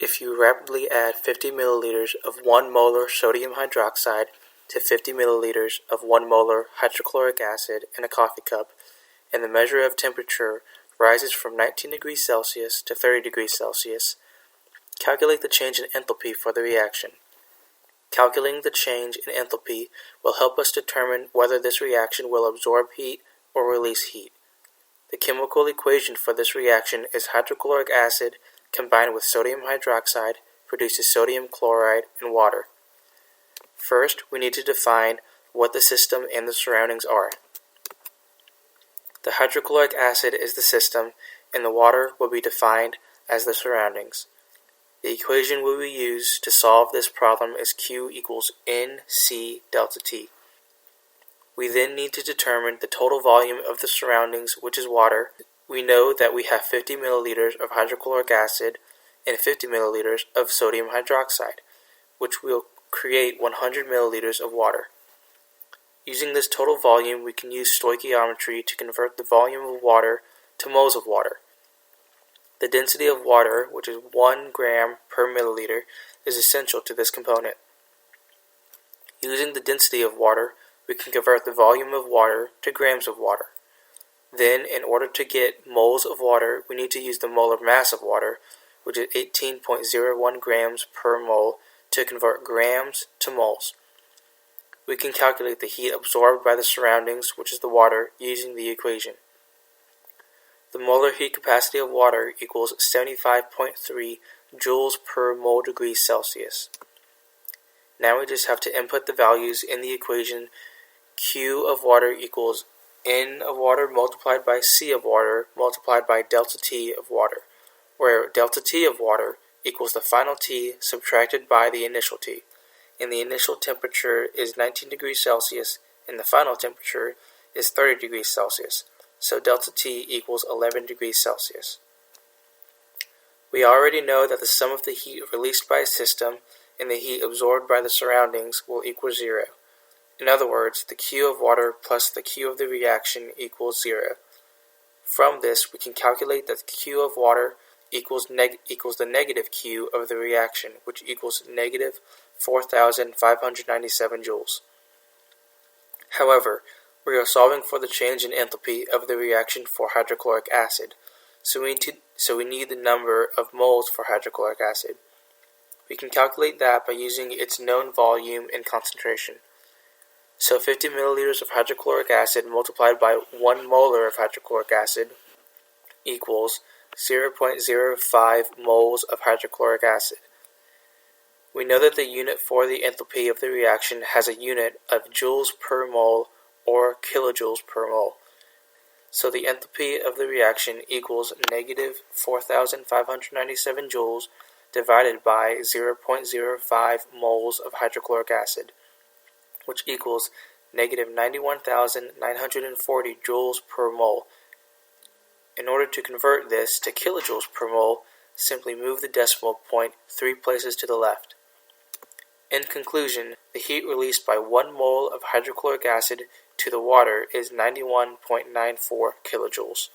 If you rapidly add 50 milliliters of 1 molar sodium hydroxide to 50 milliliters of 1 molar hydrochloric acid in a coffee cup, and the measure of temperature rises from 19 degrees Celsius to 30 degrees Celsius, calculate the change in enthalpy for the reaction. Calculating the change in enthalpy will help us determine whether this reaction will absorb heat or release heat. The chemical equation for this reaction is hydrochloric acid combined with sodium hydroxide produces sodium chloride and water. First, we need to define what the system and the surroundings are. The hydrochloric acid is the system, and the water will be defined as the surroundings. The equation we will use to solve this problem is Q equals NC delta T. We then need to determine the total volume of the surroundings, which is water. We know that we have 50 milliliters of hydrochloric acid and 50 milliliters of sodium hydroxide, which will create 100 milliliters of water. Using this total volume, we can use stoichiometry to convert the volume of water to moles of water. The density of water, which is 1 gram per milliliter, is essential to this component. Using the density of water, we can convert the volume of water to grams of water. Then, in order to get moles of water, we need to use the molar mass of water, which is 18.01 grams per mole, to convert grams to moles. We can calculate the heat absorbed by the surroundings, which is the water, using the equation. The molar heat capacity of water equals 75.3 joules per mole degree Celsius. Now we just have to input the values in the equation. Q of water equals N of water multiplied by C of water multiplied by delta T of water, where delta T of water equals the final T subtracted by the initial T, and the initial temperature is 19 degrees Celsius and the final temperature is 30 degrees Celsius, so delta T equals 11 degrees Celsius. We already know that the sum of the heat released by a system and the heat absorbed by the surroundings will equal 0. In other words, the Q of water plus the Q of the reaction equals 0. From this, we can calculate that the Q of water equals the negative Q of the reaction, which equals negative 4,597 joules. However, we are solving for the change in enthalpy of the reaction for hydrochloric acid, so we need the number of moles for hydrochloric acid. We can calculate that by using its known volume and concentration. So 50 milliliters of hydrochloric acid multiplied by 1 molar of hydrochloric acid equals 0.05 moles of hydrochloric acid. We know that the unit for the enthalpy of the reaction has a unit of joules per mole or kilojoules per mole. So the enthalpy of the reaction equals negative 4,597 joules divided by 0.05 moles of hydrochloric acid, which equals negative 91,940 joules per mole. In order to convert this to kilojoules per mole, simply move the decimal point 3 places to the left. In conclusion, the heat released by 1 mole of hydrochloric acid to the water is 91.94 kilojoules.